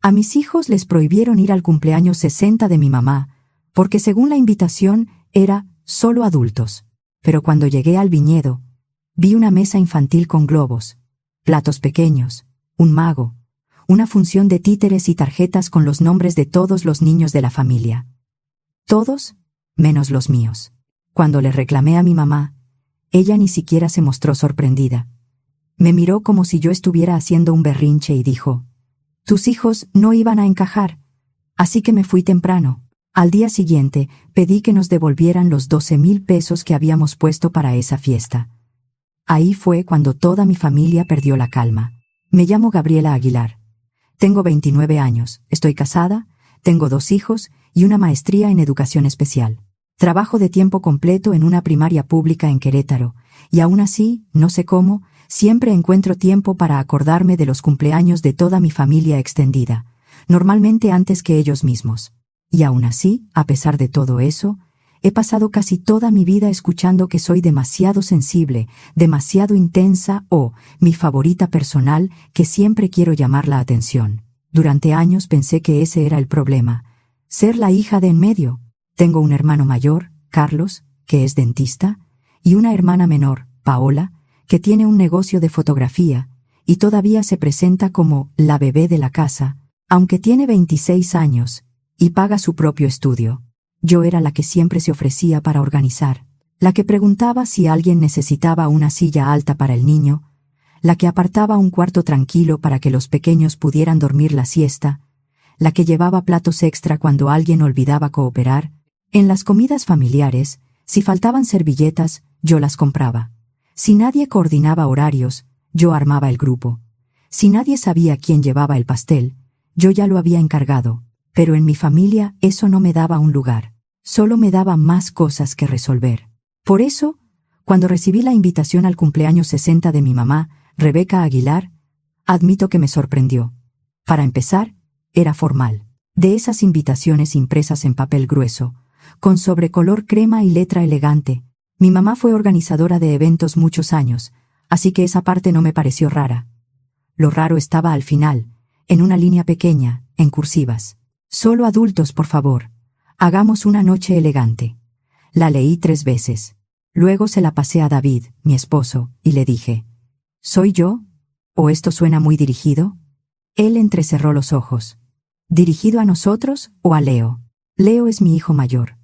A mis hijos les prohibieron ir al cumpleaños 60 de mi mamá, porque según la invitación era solo adultos. Pero cuando llegué al viñedo, vi una mesa infantil con globos, platos pequeños, un mago, una función de títeres y tarjetas con los nombres de todos los niños de la familia. Todos, menos los míos. Cuando le reclamé a mi mamá, ella ni siquiera se mostró sorprendida. Me miró como si yo estuviera haciendo un berrinche y dijo: «Tus hijos no iban a encajar, así que me fui temprano». Al día siguiente, pedí que nos devolvieran los 12,000 pesos que habíamos puesto para esa fiesta. Ahí fue cuando toda mi familia perdió la calma. Me llamo Gabriela Aguilar. Tengo 29 años, estoy casada, tengo 2 hijos y una maestría en educación especial. Trabajo de tiempo completo en una primaria pública en Querétaro, y aún así, no sé cómo, siempre encuentro tiempo para acordarme de los cumpleaños de toda mi familia extendida, normalmente antes que ellos mismos. Y aún así, a pesar de todo eso, he pasado casi toda mi vida escuchando que soy demasiado sensible, demasiado intensa o, mi favorita personal, que siempre quiero llamar la atención. Durante años pensé que ese era el problema, ser la hija de en medio. Tengo un hermano mayor, Carlos, que es dentista, y una hermana menor, Paola, que tiene un negocio de fotografía, y todavía se presenta como la bebé de la casa, aunque tiene 26 años, y paga su propio estudio. Yo era la que siempre se ofrecía para organizar, la que preguntaba si alguien necesitaba una silla alta para el niño, la que apartaba un cuarto tranquilo para que los pequeños pudieran dormir la siesta, la que llevaba platos extra cuando alguien olvidaba cooperar. En las comidas familiares, si faltaban servilletas, yo las compraba. Si nadie coordinaba horarios, yo armaba el grupo. Si nadie sabía quién llevaba el pastel, yo ya lo había encargado. Pero en mi familia eso no me daba un lugar, solo me daba más cosas que resolver. Por eso, cuando recibí la invitación al cumpleaños 60 de mi mamá, Rebeca Aguilar, admito que me sorprendió. Para empezar, era formal, de esas invitaciones impresas en papel grueso, con sobrecolor crema y letra elegante. Mi mamá fue organizadora de eventos muchos años, así que esa parte no me pareció rara. Lo raro estaba al final, en una línea pequeña, en cursivas. «Solo adultos, por favor. Hagamos una noche elegante». La leí 3 veces. Luego se la pasé a David, mi esposo, y le dije: «¿Soy yo? ¿O esto suena muy dirigido?» Él entrecerró los ojos. ¿Dirigido a nosotros o a Leo? Leo es mi hijo mayor.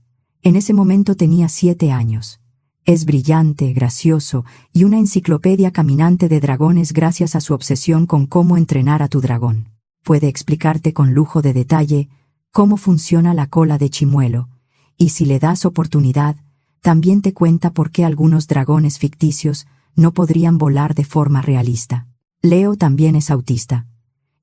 En ese momento tenía 7 años. Es brillante, gracioso y una enciclopedia caminante de dragones gracias a su obsesión con cómo entrenar a tu dragón. Puede explicarte con lujo de detalle cómo funciona la cola de chimuelo, y si le das oportunidad, también te cuenta por qué algunos dragones ficticios no podrían volar de forma realista. Leo también es autista.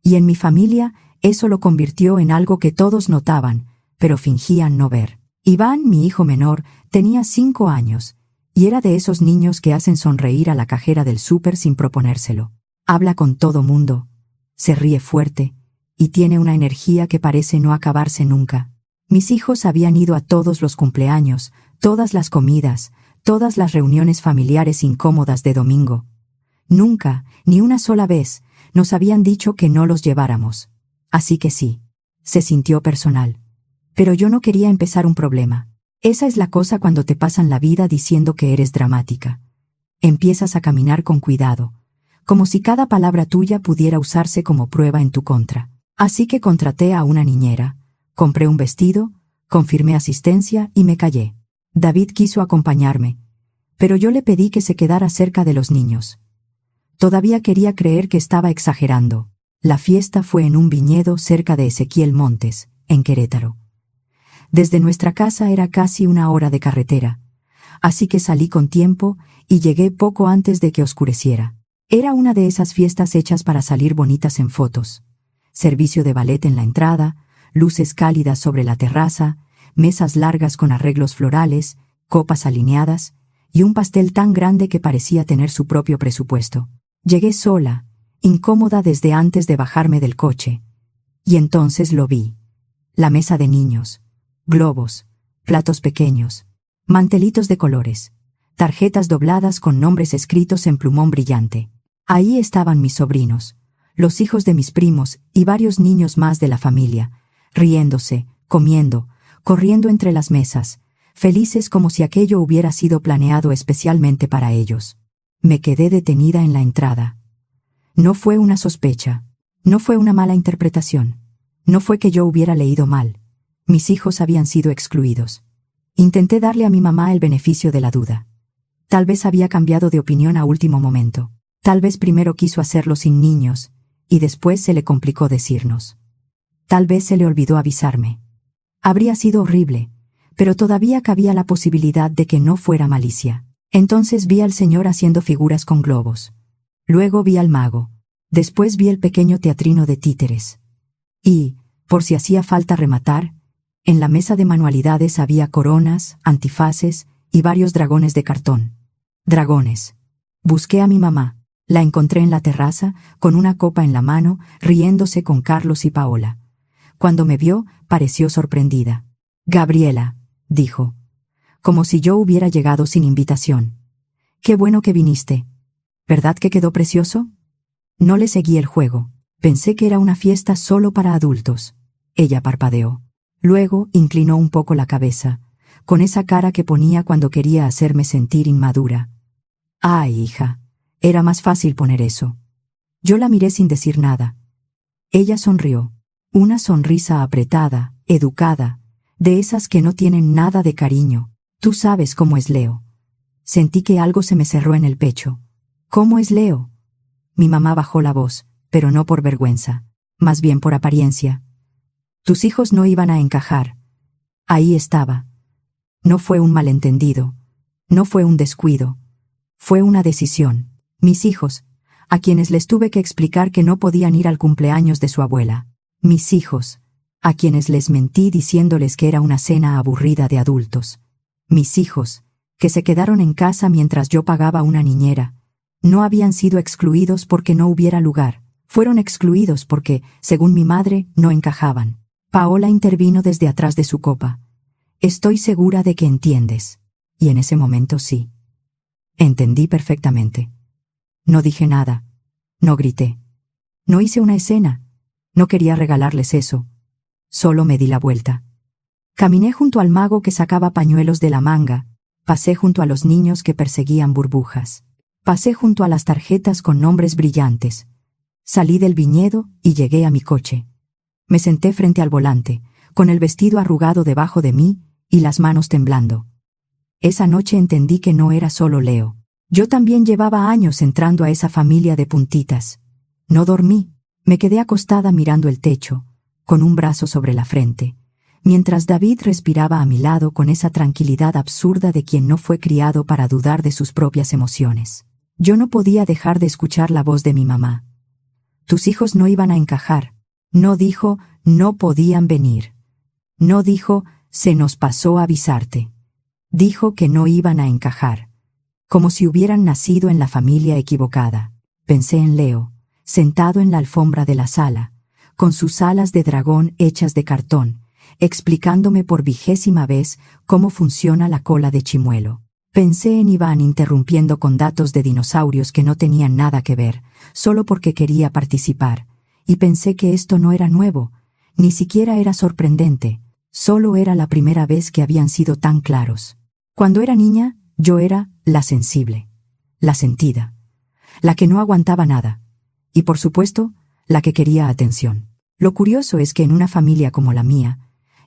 Y en mi familia, eso lo convirtió en algo que todos notaban, pero fingían no ver. Iván, mi hijo menor, tenía 5 años, y era de esos niños que hacen sonreír a la cajera del súper sin proponérselo. Habla con todo mundo, se ríe fuerte, y tiene una energía que parece no acabarse nunca. Mis hijos habían ido a todos los cumpleaños, todas las comidas, todas las reuniones familiares incómodas de domingo. Nunca, ni una sola vez, nos habían dicho que no los lleváramos. Así que sí, se sintió personal. Pero yo no quería empezar un problema. Esa es la cosa cuando te pasan la vida diciendo que eres dramática. Empiezas a caminar con cuidado, como si cada palabra tuya pudiera usarse como prueba en tu contra. Así que contraté a una niñera, compré un vestido, confirmé asistencia y me callé. David quiso acompañarme, pero yo le pedí que se quedara cerca de los niños. Todavía quería creer que estaba exagerando. La fiesta fue en un viñedo cerca de Ezequiel Montes, en Querétaro. Desde nuestra casa era casi 1 hora de carretera, así que salí con tiempo y llegué poco antes de que oscureciera. Era una de esas fiestas hechas para salir bonitas en fotos. Servicio de ballet en la entrada, luces cálidas sobre la terraza, mesas largas con arreglos florales, copas alineadas, y un pastel tan grande que parecía tener su propio presupuesto. Llegué sola, incómoda desde antes de bajarme del coche. Y entonces lo vi. La mesa de niños, globos, platos pequeños, mantelitos de colores, tarjetas dobladas con nombres escritos en plumón brillante. Ahí estaban mis sobrinos, los hijos de mis primos y varios niños más de la familia, riéndose, comiendo, corriendo entre las mesas, felices como si aquello hubiera sido planeado especialmente para ellos. Me quedé detenida en la entrada. No fue una sospecha, no fue una mala interpretación, no fue que yo hubiera leído mal. Mis hijos habían sido excluidos. Intenté darle a mi mamá el beneficio de la duda. Tal vez había cambiado de opinión a último momento. Tal vez primero quiso hacerlo sin niños, y después se le complicó decirnos. Tal vez se le olvidó avisarme. Habría sido horrible, pero todavía cabía la posibilidad de que no fuera malicia. Entonces vi al señor haciendo figuras con globos. Luego vi al mago. Después vi el pequeño teatrino de títeres. Y, por si hacía falta rematar, en la mesa de manualidades había coronas, antifaces y varios dragones de cartón. Dragones. Busqué a mi mamá. La encontré en la terraza, con una copa en la mano, riéndose con Carlos y Paola. Cuando me vio, pareció sorprendida. «Gabriela», dijo, como si yo hubiera llegado sin invitación. «Qué bueno que viniste. ¿Verdad que quedó precioso?» No le seguí el juego. Pensé que era una fiesta solo para adultos. Ella parpadeó. Luego inclinó un poco la cabeza, con esa cara que ponía cuando quería hacerme sentir inmadura. «Ay, hija, era más fácil poner eso». Yo la miré sin decir nada. Ella sonrió. Una sonrisa apretada, educada, de esas que no tienen nada de cariño. Tú sabes cómo es Leo. Sentí que algo se me cerró en el pecho. ¿Cómo es Leo? Mi mamá bajó la voz, pero no por vergüenza, más bien por apariencia. Tus hijos no iban a encajar. Ahí estaba. No fue un malentendido. No fue un descuido. Fue una decisión. Mis hijos, a quienes les tuve que explicar que no podían ir al cumpleaños de su abuela. Mis hijos, a quienes les mentí diciéndoles que era una cena aburrida de adultos. Mis hijos, que se quedaron en casa mientras yo pagaba una niñera. No habían sido excluidos porque no hubiera lugar. Fueron excluidos porque, según mi madre, no encajaban. Paola intervino desde atrás de su copa. Estoy segura de que entiendes. Y en ese momento sí. Entendí perfectamente. No dije nada. No grité. No hice una escena. No quería regalarles eso. Solo me di la vuelta. Caminé junto al mago que sacaba pañuelos de la manga. Pasé junto a los niños que perseguían burbujas. Pasé junto a las tarjetas con nombres brillantes. Salí del viñedo y llegué a mi coche. Me senté frente al volante, con el vestido arrugado debajo de mí y las manos temblando. Esa noche entendí que no era solo Leo. Yo también llevaba años entrando a esa familia de puntitas. No dormí. Me quedé acostada mirando el techo, con un brazo sobre la frente, mientras David respiraba a mi lado con esa tranquilidad absurda de quien no fue criado para dudar de sus propias emociones. Yo no podía dejar de escuchar la voz de mi mamá. Tus hijos no iban a encajar. No dijo, no podían venir. No dijo, se nos pasó avisarte. Dijo que no iban a encajar. Como si hubieran nacido en la familia equivocada. Pensé en Leo, sentado en la alfombra de la sala, con sus alas de dragón hechas de cartón, explicándome por 20ª vez cómo funciona la cola de chimuelo. Pensé en Iván interrumpiendo con datos de dinosaurios que no tenían nada que ver, solo porque quería participar, y pensé que esto no era nuevo, ni siquiera era sorprendente, solo era la primera vez que habían sido tan claros. Cuando era niña, yo era la sensible, la sentida, la que no aguantaba nada. Y por supuesto, la que quería atención. Lo curioso es que en una familia como la mía,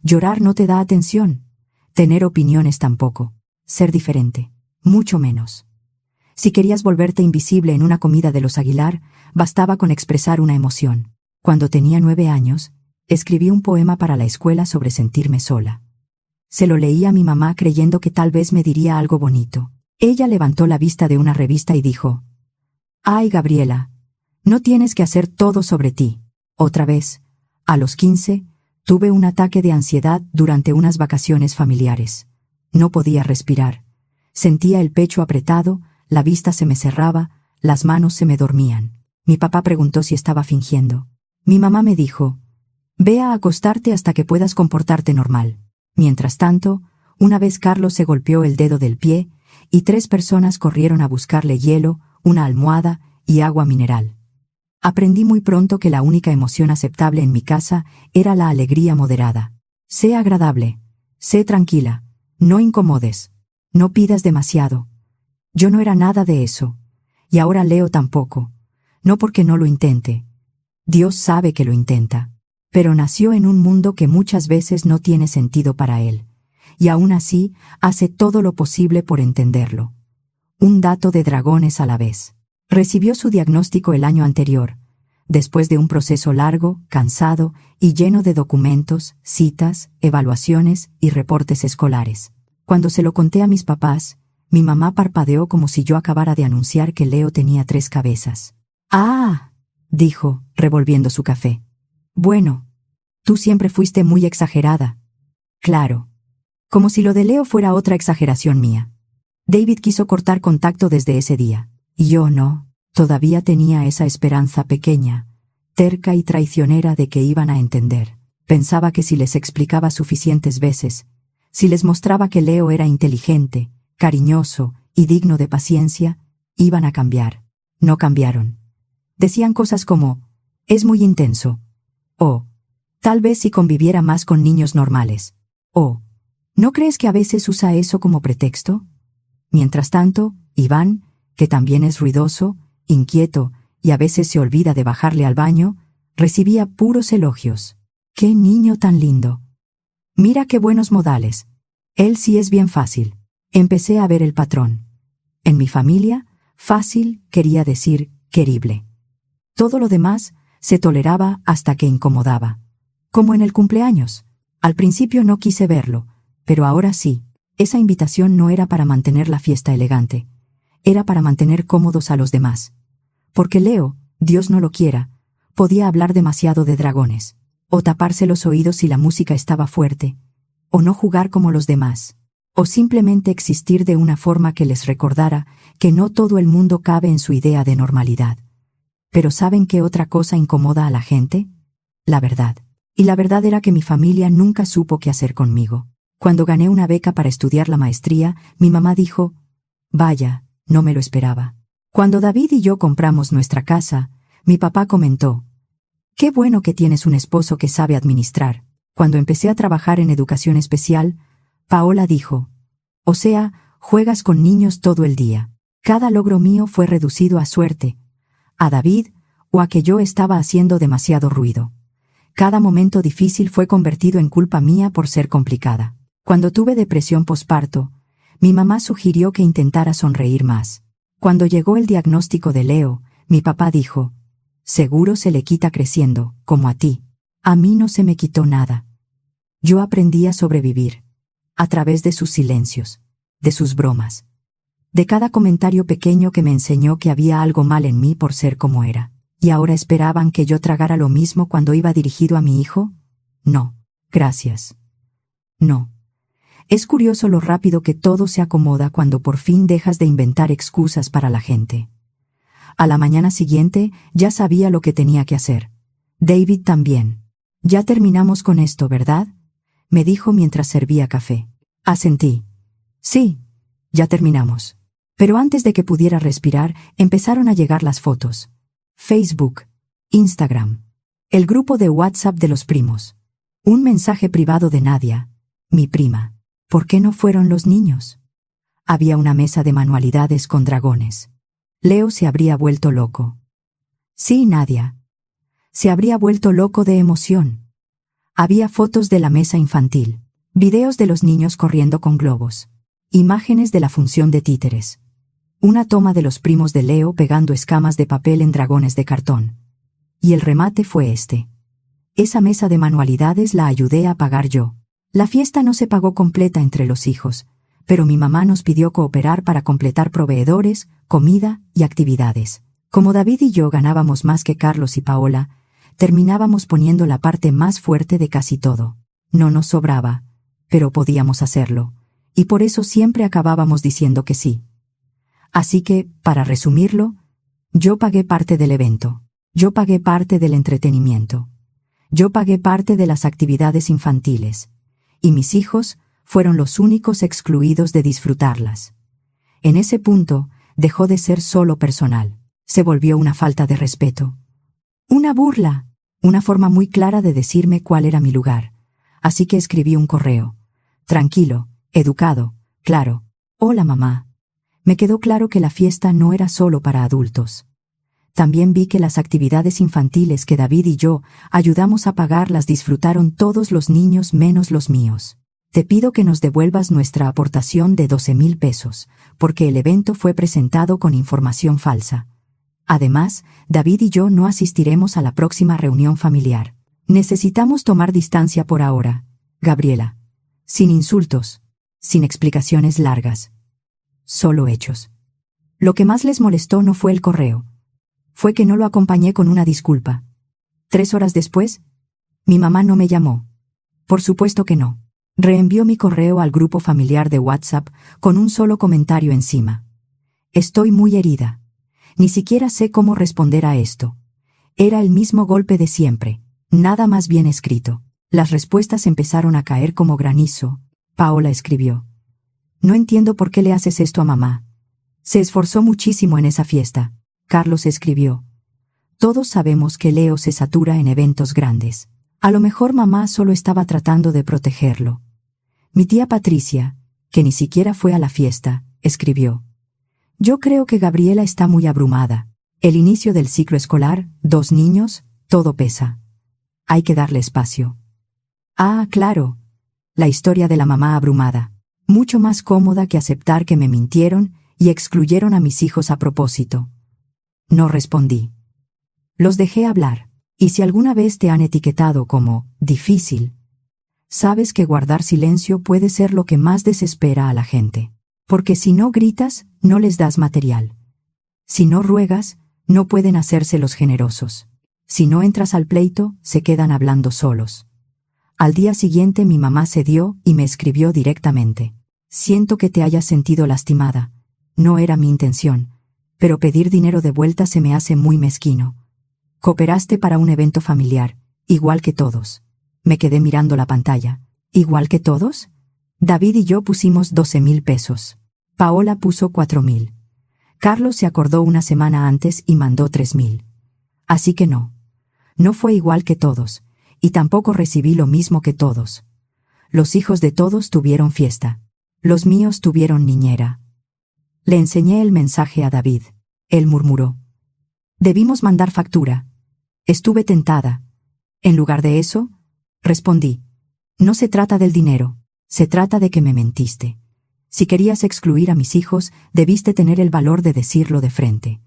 llorar no te da atención, tener opiniones tampoco, ser diferente, mucho menos. Si querías volverte invisible en una comida de los Aguilar, bastaba con expresar una emoción. Cuando tenía 9 años, escribí un poema para la escuela sobre sentirme sola. Se lo leí a mi mamá creyendo que tal vez me diría algo bonito. Ella levantó la vista de una revista y dijo, «Ay, Gabriela, no tienes que hacer todo sobre ti». Otra vez, a los 15, tuve un ataque de ansiedad durante unas vacaciones familiares. No podía respirar. Sentía el pecho apretado, la vista se me cerraba, las manos se me dormían. Mi papá preguntó si estaba fingiendo. Mi mamá me dijo, «Ve a acostarte hasta que puedas comportarte normal». Mientras tanto, una vez Carlos se golpeó el dedo del pie y 3 personas corrieron a buscarle hielo, una almohada y agua mineral. Aprendí muy pronto que la única emoción aceptable en mi casa era la alegría moderada. Sé agradable, sé tranquila, no incomodes, no pidas demasiado. Yo no era nada de eso. Y ahora Leo tampoco. No porque no lo intente. Dios sabe que lo intenta. Pero nació en un mundo que muchas veces no tiene sentido para él. Y aún así, hace todo lo posible por entenderlo. Un dato de dragones a la vez. Recibió su diagnóstico el año anterior, después de un proceso largo, cansado y lleno de documentos, citas, evaluaciones y reportes escolares. Cuando se lo conté a mis papás, mi mamá parpadeó como si yo acabara de anunciar que Leo tenía 3 cabezas. «Ah», dijo, revolviendo su café. «Bueno, tú siempre fuiste muy exagerada». Claro. Como si lo de Leo fuera otra exageración mía. David quiso cortar contacto desde ese día. Y yo no. Todavía tenía esa esperanza pequeña, terca y traicionera de que iban a entender. Pensaba que si les explicaba suficientes veces, si les mostraba que Leo era inteligente, cariñoso y digno de paciencia, iban a cambiar. No cambiaron. Decían cosas como, «es muy intenso», o «tal vez si conviviera más con niños normales», o «¿no crees que a veces usa eso como pretexto?». Mientras tanto, Iván, que también es ruidoso, inquieto y a veces se olvida de bajarle al baño, recibía puros elogios. «¡Qué niño tan lindo! Mira qué buenos modales. Él sí es bien fácil». Empecé a ver el patrón. En mi familia, fácil quería decir querible. Todo lo demás se toleraba hasta que incomodaba. Como en el cumpleaños. Al principio no quise verlo, pero ahora sí. Esa invitación no era para mantener la fiesta elegante. Era para mantener cómodos a los demás. Porque Leo, Dios no lo quiera, podía hablar demasiado de dragones, o taparse los oídos si la música estaba fuerte, o no jugar como los demás, o simplemente existir de una forma que les recordara que no todo el mundo cabe en su idea de normalidad. Pero ¿saben qué otra cosa incomoda a la gente? La verdad. Y la verdad era que mi familia nunca supo qué hacer conmigo. Cuando gané una beca para estudiar la maestría, mi mamá dijo, «Vaya, no me lo esperaba». Cuando David y yo compramos nuestra casa, mi papá comentó, «Qué bueno que tienes un esposo que sabe administrar». Cuando empecé a trabajar en educación especial, Paola dijo, «O sea, juegas con niños todo el día». Cada logro mío fue reducido a suerte, a David o a que yo estaba haciendo demasiado ruido. Cada momento difícil fue convertido en culpa mía por ser complicada. Cuando tuve depresión posparto, mi mamá sugirió que intentara sonreír más. Cuando llegó el diagnóstico de Leo, mi papá dijo, «Seguro se le quita creciendo, como a ti». A mí no se me quitó nada. Yo aprendí a sobrevivir. A través de sus silencios, de sus bromas, de cada comentario pequeño que me enseñó que había algo mal en mí por ser como era. ¿Y ahora esperaban que yo tragara lo mismo cuando iba dirigido a mi hijo? No, gracias. No. Es curioso lo rápido que todo se acomoda cuando por fin dejas de inventar excusas para la gente. A la mañana siguiente ya sabía lo que tenía que hacer. David también. «Ya terminamos con esto, ¿verdad?», me dijo mientras servía café. Asentí. «Sí, ya terminamos». Pero antes de que pudiera respirar, empezaron a llegar las fotos. Facebook, Instagram, el grupo de WhatsApp de los primos. Un mensaje privado de Nadia, mi prima. ¿Por qué no fueron los niños? Había una mesa de manualidades con dragones. Leo se habría vuelto loco. Sí, Nadia. Se habría vuelto loco de emoción. Había fotos de la mesa infantil, videos de los niños corriendo con globos, imágenes de la función de títeres. Una toma de los primos de Leo pegando escamas de papel en dragones de cartón. Y el remate fue este. Esa mesa de manualidades la ayudé a pagar yo. La fiesta no se pagó completa entre los hijos, pero mi mamá nos pidió cooperar para completar proveedores, comida y actividades. Como David y yo ganábamos más que Carlos y Paola, terminábamos poniendo la parte más fuerte de casi todo. No nos sobraba, pero podíamos hacerlo, y por eso siempre acabábamos diciendo que sí. Así que, para resumirlo, yo pagué parte del evento. Yo pagué parte del entretenimiento. Yo pagué parte de las actividades infantiles. Y mis hijos fueron los únicos excluidos de disfrutarlas. En ese punto, dejó de ser solo personal. Se volvió una falta de respeto. Una burla, una forma muy clara de decirme cuál era mi lugar. Así que escribí un correo. Tranquilo, educado, claro. Hola mamá. Me quedó claro que la fiesta no era solo para adultos. También vi que las actividades infantiles que David y yo ayudamos a pagar las disfrutaron todos los niños menos los míos. Te pido que nos devuelvas nuestra aportación de 12,000 pesos, porque el evento fue presentado con información falsa. Además, David y yo no asistiremos a la próxima reunión familiar. Necesitamos tomar distancia por ahora, Gabriela. Sin insultos, sin explicaciones largas. Solo hechos. Lo que más les molestó no fue el correo. Fue que no lo acompañé con una disculpa. 3 horas después, mi mamá no me llamó. Por supuesto que no. Reenvió mi correo al grupo familiar de WhatsApp con un solo comentario encima. Estoy muy herida. Ni siquiera sé cómo responder a esto. Era el mismo golpe de siempre, nada más bien escrito. Las respuestas empezaron a caer como granizo. Paola escribió. No entiendo por qué le haces esto a mamá. Se esforzó muchísimo en esa fiesta. Carlos escribió. Todos sabemos que Leo se satura en eventos grandes. A lo mejor mamá solo estaba tratando de protegerlo. Mi tía Patricia, que ni siquiera fue a la fiesta, escribió. Yo creo que Gabriela está muy abrumada. El inicio del ciclo escolar, 2 niños, todo pesa. Hay que darle espacio. Ah, claro. La historia de la mamá abrumada. Mucho más cómoda que aceptar que me mintieron y excluyeron a mis hijos a propósito. No respondí. Los dejé hablar. Y si alguna vez te han etiquetado como difícil, sabes que guardar silencio puede ser lo que más desespera a la gente. Porque si no gritas, no les das material. Si no ruegas, no pueden hacerse los generosos. Si no entras al pleito, se quedan hablando solos. Al día siguiente mi mamá cedió y me escribió directamente. Siento que te hayas sentido lastimada. No era mi intención, pero pedir dinero de vuelta se me hace muy mezquino. Cooperaste para un evento familiar, igual que todos. Me quedé mirando la pantalla. ¿Igual que todos? David y yo pusimos 12,000 pesos. Paola puso 4,000. Carlos se acordó una semana antes y mandó 3,000. Así que no. No fue igual que todos, y tampoco recibí lo mismo que todos. Los hijos de todos tuvieron fiesta. Los míos tuvieron niñera. Le enseñé el mensaje a David. Él murmuró. Debimos mandar factura. Estuve tentada. En lugar de eso, respondí. No se trata del dinero, se trata de que me mentiste. Si querías excluir a mis hijos, debiste tener el valor de decirlo de frente.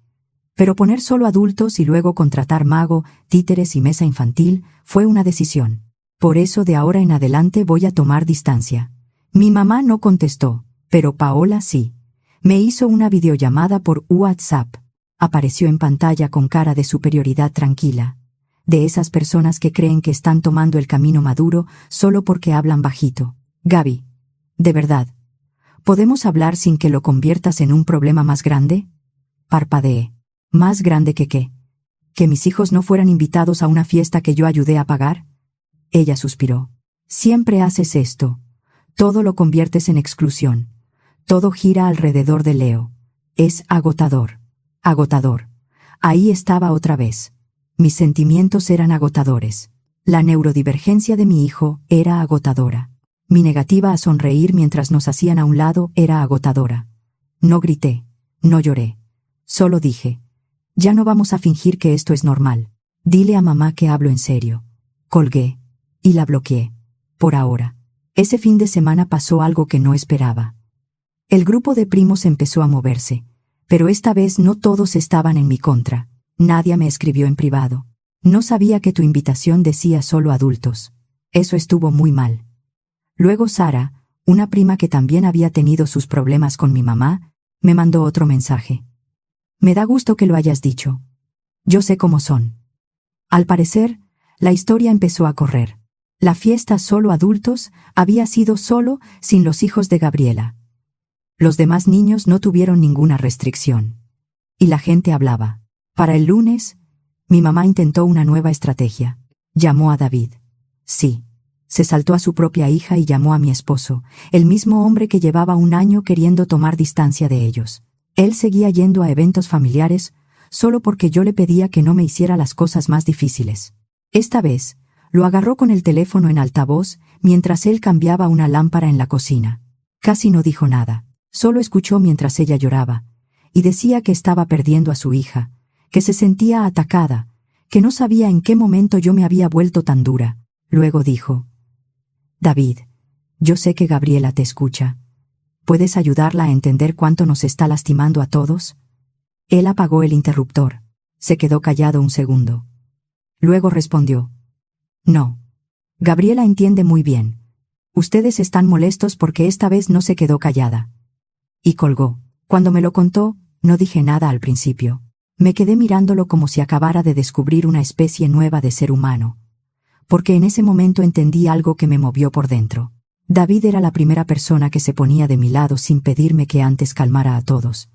Pero poner solo adultos y luego contratar mago, títeres y mesa infantil fue una decisión. Por eso de ahora en adelante voy a tomar distancia. Mi mamá no contestó, pero Paola sí. Me hizo una videollamada por WhatsApp. Apareció en pantalla con cara de superioridad tranquila. De esas personas que creen que están tomando el camino maduro solo porque hablan bajito. Gaby, de verdad, ¿podemos hablar sin que lo conviertas en un problema más grande? Parpadeé. ¿Más grande que qué? ¿Que mis hijos no fueran invitados a una fiesta que yo ayudé a pagar? Ella suspiró. Siempre haces esto. Todo lo conviertes en exclusión. Todo gira alrededor de Leo. Es agotador. Agotador. Ahí estaba otra vez. Mis sentimientos eran agotadores. La neurodivergencia de mi hijo era agotadora. Mi negativa a sonreír mientras nos hacían a un lado era agotadora. No grité, no lloré. Solo dije, ya no vamos a fingir que esto es normal. Dile a mamá que hablo en serio. Colgué, y la bloqueé. Por ahora. Ese fin de semana pasó algo que no esperaba. El grupo de primos empezó a moverse, pero esta vez no todos estaban en mi contra. Nadie me escribió en privado. No sabía que tu invitación decía solo adultos. Eso estuvo muy mal. Luego Sara, una prima que también había tenido sus problemas con mi mamá, me mandó otro mensaje. Me da gusto que lo hayas dicho. Yo sé cómo son. Al parecer, la historia empezó a correr. La fiesta solo adultos había sido solo sin los hijos de Gabriela. Los demás niños no tuvieron ninguna restricción. Y la gente hablaba. Para el lunes, mi mamá intentó una nueva estrategia. Llamó a David. Sí. Se saltó a su propia hija y llamó a mi esposo, el mismo hombre que llevaba un año queriendo tomar distancia de ellos. Él seguía yendo a eventos familiares, solo porque yo le pedía que no me hiciera las cosas más difíciles. Esta vez, lo agarró con el teléfono en altavoz mientras él cambiaba una lámpara en la cocina. Casi no dijo nada, solo escuchó mientras ella lloraba, y decía que estaba perdiendo a su hija, que se sentía atacada, que no sabía en qué momento yo me había vuelto tan dura. Luego dijo: David, yo sé que Gabriela te escucha. ¿Puedes ayudarla a entender cuánto nos está lastimando a todos? Él apagó el interruptor. Se quedó callado un segundo. Luego respondió: No. Gabriela entiende muy bien. Ustedes están molestos porque esta vez no se quedó callada. Y colgó. Cuando me lo contó, no dije nada al principio. Me quedé mirándolo como si acabara de descubrir una especie nueva de ser humano. Porque en ese momento entendí algo que me movió por dentro. David era la primera persona que se ponía de mi lado sin pedirme que antes calmara a todos.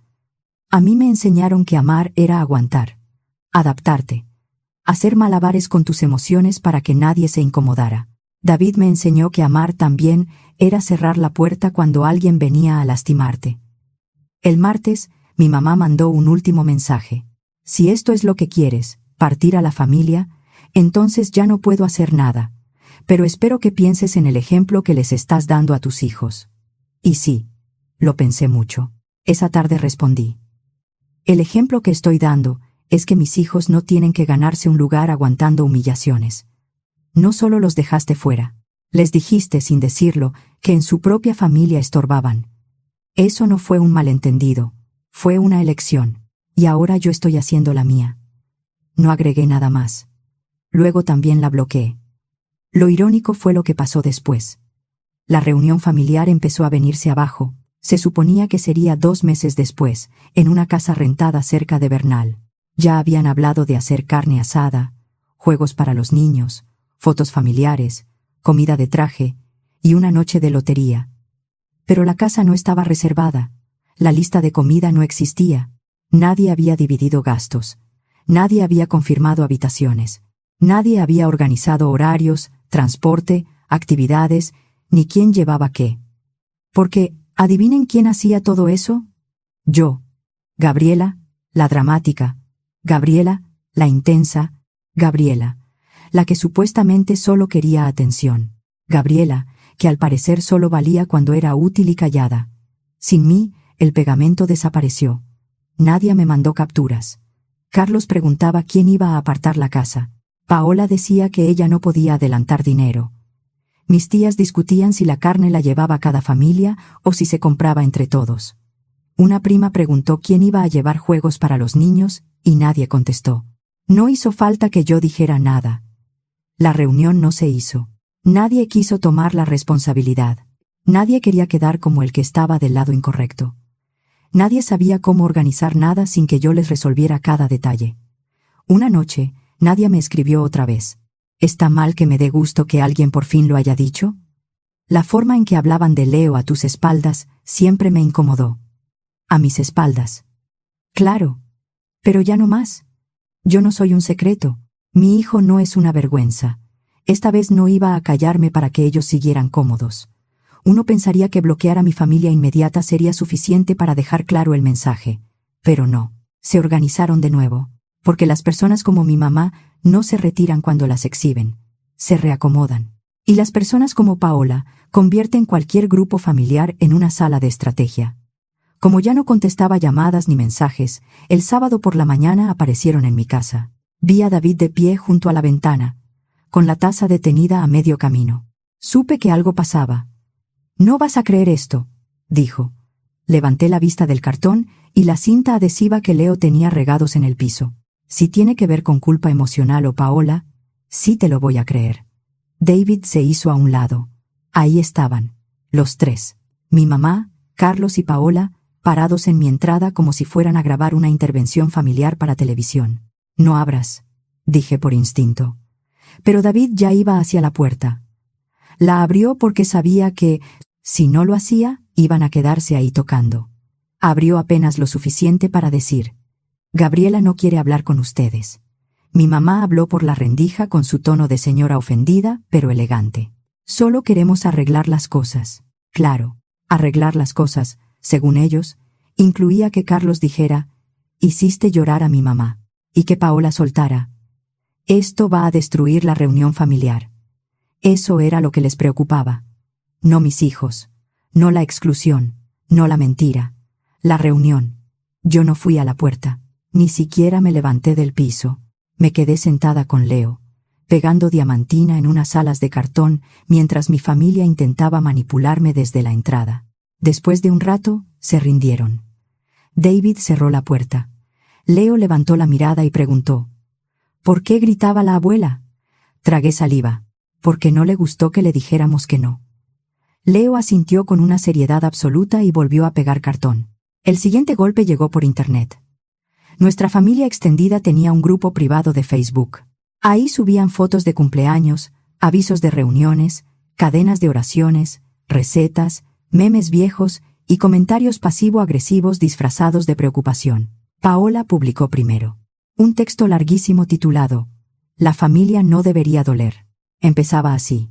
A mí me enseñaron que amar era aguantar, adaptarte, hacer malabares con tus emociones para que nadie se incomodara. David me enseñó que amar también era cerrar la puerta cuando alguien venía a lastimarte. El martes, mi mamá mandó un último mensaje. Si esto es lo que quieres, partir a la familia, entonces ya no puedo hacer nada. Pero espero que pienses en el ejemplo que les estás dando a tus hijos. Y sí, lo pensé mucho. Esa tarde respondí: el ejemplo que estoy dando es que mis hijos no tienen que ganarse un lugar aguantando humillaciones. No solo los dejaste fuera, les dijiste sin decirlo que en su propia familia estorbaban. Eso no fue un malentendido, fue una elección, y ahora yo estoy haciendo la mía. No agregué nada más. Luego también la bloqueé. Lo irónico fue lo que pasó después. La reunión familiar empezó a venirse abajo. Se suponía que sería 2 meses después, en una casa rentada cerca de Bernal. Ya habían hablado de hacer carne asada, juegos para los niños, fotos familiares, comida de traje y una noche de lotería. Pero la casa no estaba reservada. La lista de comida no existía. Nadie había dividido gastos. Nadie había confirmado habitaciones. Nadie había organizado horarios, transporte, actividades, ni quién llevaba qué. Porque, ¿adivinen quién hacía todo eso? Yo. Gabriela, la dramática. Gabriela, la intensa. Gabriela, la que supuestamente solo quería atención. Gabriela, que al parecer solo valía cuando era útil y callada. Sin mí, el pegamento desapareció. Nadie me mandó capturas. Carlos preguntaba quién iba a apartar la casa. Paola decía que ella no podía adelantar dinero. Mis tías discutían si la carne la llevaba cada familia o si se compraba entre todos. Una prima preguntó quién iba a llevar juegos para los niños y nadie contestó. No hizo falta que yo dijera nada. La reunión no se hizo. Nadie quiso tomar la responsabilidad. Nadie quería quedar como el que estaba del lado incorrecto. Nadie sabía cómo organizar nada sin que yo les resolviera cada detalle. Una noche, Nadia me escribió otra vez. ¿Está mal que me dé gusto que alguien por fin lo haya dicho? La forma en que hablaban de Leo a tus espaldas siempre me incomodó. A mis espaldas. Claro. Pero ya no más. Yo no soy un secreto. Mi hijo no es una vergüenza. Esta vez no iba a callarme para que ellos siguieran cómodos. Uno pensaría que bloquear a mi familia inmediata sería suficiente para dejar claro el mensaje. Pero no. Se organizaron de nuevo. Porque las personas como mi mamá no se retiran cuando las exhiben. Se reacomodan. Y las personas como Paola convierten cualquier grupo familiar en una sala de estrategia. Como ya no contestaba llamadas ni mensajes, el sábado por la mañana aparecieron en mi casa. Vi a David de pie junto a la ventana, con la taza detenida a medio camino. Supe que algo pasaba. «No vas a creer esto», dijo. Levanté la vista del cartón y la cinta adhesiva que Leo tenía regados en el piso. Si tiene que ver con culpa emocional o Paola, sí te lo voy a creer. David se hizo a un lado. Ahí estaban, los tres. Mi mamá, Carlos y Paola, parados en mi entrada como si fueran a grabar una intervención familiar para televisión. «No abras», dije por instinto. Pero David ya iba hacia la puerta. La abrió porque sabía que, si no lo hacía, iban a quedarse ahí tocando. Abrió apenas lo suficiente para decir: «Gabriela no quiere hablar con ustedes». Mi mamá habló por la rendija con su tono de señora ofendida, pero elegante. «Solo queremos arreglar las cosas». Claro, arreglar las cosas, según ellos, incluía que Carlos dijera: Hiciste llorar a mi mamá. Y que Paola soltara. Esto va a destruir la reunión familiar. Eso era lo que les preocupaba. No mis hijos. No la exclusión. No la mentira. La reunión. Yo no fui a la puerta. Ni siquiera me levanté del piso. Me quedé sentada con Leo, pegando diamantina en unas alas de cartón mientras mi familia intentaba manipularme desde la entrada. Después de un rato, se rindieron. David cerró la puerta. Leo levantó la mirada y preguntó: ¿por qué gritaba la abuela? Tragué saliva. Porque no le gustó que le dijéramos que no. Leo asintió con una seriedad absoluta y volvió a pegar cartón. El siguiente golpe llegó por internet. Nuestra familia extendida tenía un grupo privado de Facebook. Ahí subían fotos de cumpleaños, avisos de reuniones, cadenas de oraciones, recetas, memes viejos y comentarios pasivo-agresivos disfrazados de preocupación. Paola publicó primero un texto larguísimo titulado «La familia no debería doler». Empezaba así: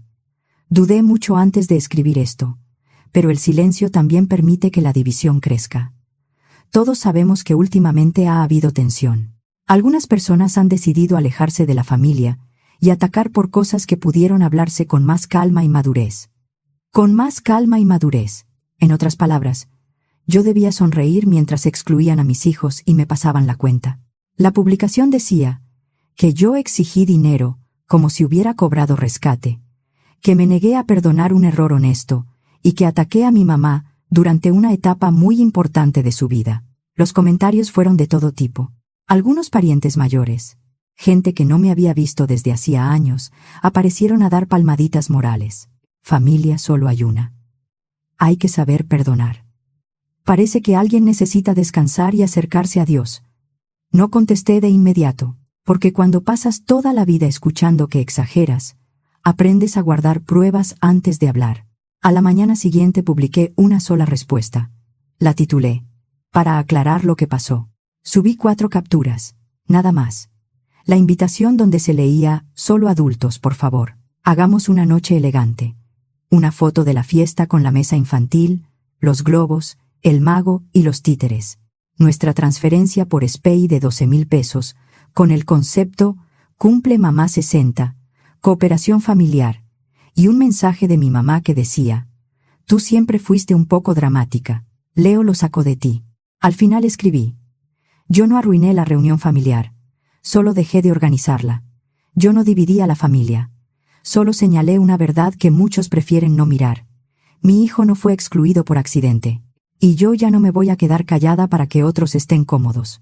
«Dudé mucho antes de escribir esto, pero el silencio también permite que la división crezca. Todos sabemos que últimamente ha habido tensión. Algunas personas han decidido alejarse de la familia y atacar por cosas que pudieron hablarse con más calma y madurez. Con más calma y madurez. En otras palabras, yo debía sonreír mientras excluían a mis hijos y me pasaban la cuenta. La publicación decía que yo exigí dinero como si hubiera cobrado rescate, que me negué a perdonar un error honesto y que ataqué a mi mamá durante una etapa muy importante de su vida. Los comentarios fueron de todo tipo. Algunos parientes mayores, gente que no me había visto desde hacía años, aparecieron a dar palmaditas morales. Familia solo hay una. Hay que saber perdonar. Parece que alguien necesita descansar y acercarse a Dios. No contesté de inmediato, porque cuando pasas toda la vida escuchando que exageras, aprendes a guardar pruebas antes de hablar. A la mañana siguiente publiqué una sola respuesta. La titulé «Para aclarar lo que pasó». Subí 4 capturas, nada más. La invitación donde se leía «Solo adultos, por favor. Hagamos una noche elegante». Una foto de la fiesta con la mesa infantil, los globos, el mago y los títeres. Nuestra transferencia por SPAY de 12,000 pesos, con el concepto «Cumple mamá 60», cooperación familiar, y un mensaje de mi mamá que decía: «Tú siempre fuiste un poco dramática. Leo lo sacó de ti». Al final escribí: «Yo no arruiné la reunión familiar. Solo dejé de organizarla. Yo no dividí a la familia. Solo señalé una verdad que muchos prefieren no mirar. Mi hijo no fue excluido por accidente. Y yo ya no me voy a quedar callada para que otros estén cómodos».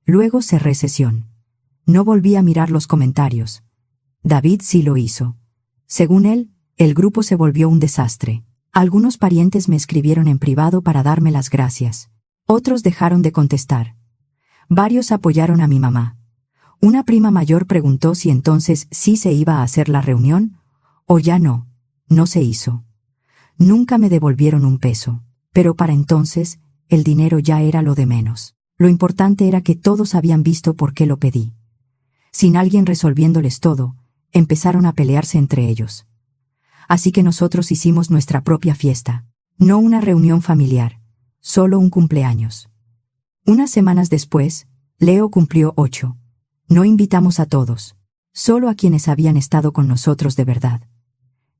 Luego cerré sesión. No volví a mirar los comentarios. David sí lo hizo. Según él, el grupo se volvió un desastre. Algunos parientes me escribieron en privado para darme las gracias. Otros dejaron de contestar. Varios apoyaron a mi mamá. Una prima mayor preguntó si entonces sí se iba a hacer la reunión, o ya no. No se hizo. Nunca me devolvieron un peso. Pero para entonces, el dinero ya era lo de menos. Lo importante era que todos habían visto por qué lo pedí. Sin alguien resolviéndoles todo, empezaron a pelearse entre ellos. Así que nosotros hicimos nuestra propia fiesta. No una reunión familiar, solo un cumpleaños. Unas semanas después, Leo cumplió 8. No invitamos a todos, solo a quienes habían estado con nosotros de verdad.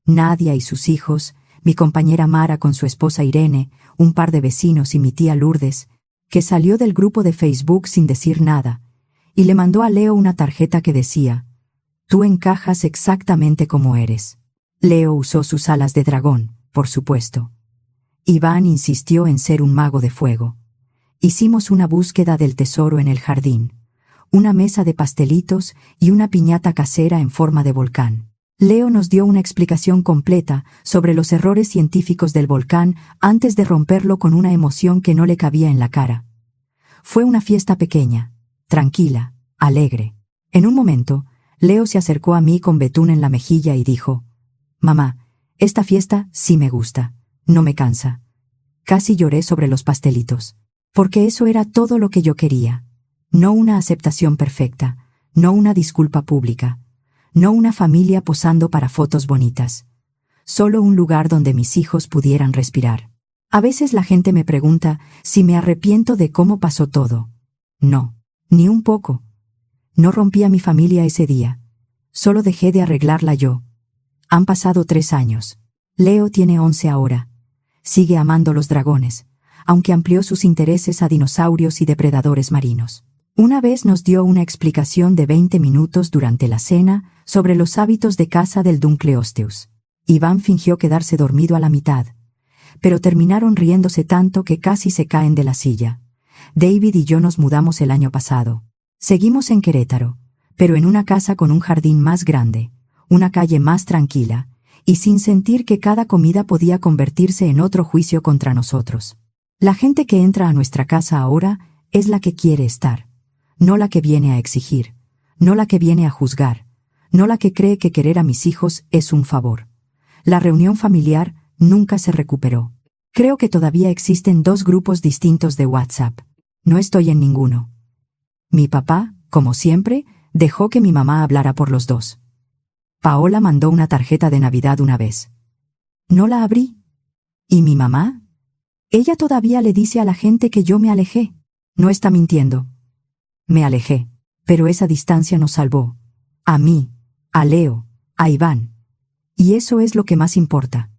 Nadia y sus hijos, mi compañera Mara con su esposa Irene, un par de vecinos y mi tía Lourdes, que salió del grupo de Facebook sin decir nada, y le mandó a Leo una tarjeta que decía: «Tú encajas exactamente como eres». Leo usó sus alas de dragón, por supuesto. Iván insistió en ser un mago de fuego. Hicimos una búsqueda del tesoro en el jardín, una mesa de pastelitos y una piñata casera en forma de volcán. Leo nos dio una explicación completa sobre los errores científicos del volcán antes de romperlo con una emoción que no le cabía en la cara. Fue una fiesta pequeña, tranquila, alegre. En un momento, Leo se acercó a mí con betún en la mejilla y dijo: «Mamá, esta fiesta sí me gusta, no me cansa». Casi lloré sobre los pastelitos, porque eso era todo lo que yo quería. No una aceptación perfecta, no una disculpa pública, no una familia posando para fotos bonitas. Solo un lugar donde mis hijos pudieran respirar. A veces la gente me pregunta si me arrepiento de cómo pasó todo. No, ni un poco. No rompí a mi familia ese día. Solo dejé de arreglarla yo. Han pasado 3 años. Leo tiene 11 ahora. Sigue amando los dragones, aunque amplió sus intereses a dinosaurios y depredadores marinos. Una vez nos dio una explicación de 20 minutos durante la cena sobre los hábitos de caza del Dunkleosteus. Iván fingió quedarse dormido a la mitad, pero terminaron riéndose tanto que casi se caen de la silla. David y yo nos mudamos el año pasado. Seguimos en Querétaro, pero en una casa con un jardín más grande, una calle más tranquila, y sin sentir que cada comida podía convertirse en otro juicio contra nosotros. La gente que entra a nuestra casa ahora es la que quiere estar, no la que viene a exigir, no la que viene a juzgar, no la que cree que querer a mis hijos es un favor. La reunión familiar nunca se recuperó. Creo que todavía existen 2 grupos distintos de WhatsApp. No estoy en ninguno. Mi papá, como siempre, dejó que mi mamá hablara por los 2. Paola mandó una tarjeta de Navidad una vez. No la abrí. ¿Y mi mamá? Ella todavía le dice a la gente que yo me alejé. No está mintiendo. Me alejé, pero esa distancia nos salvó. A mí, a Leo, a Iván. Y eso es lo que más importa.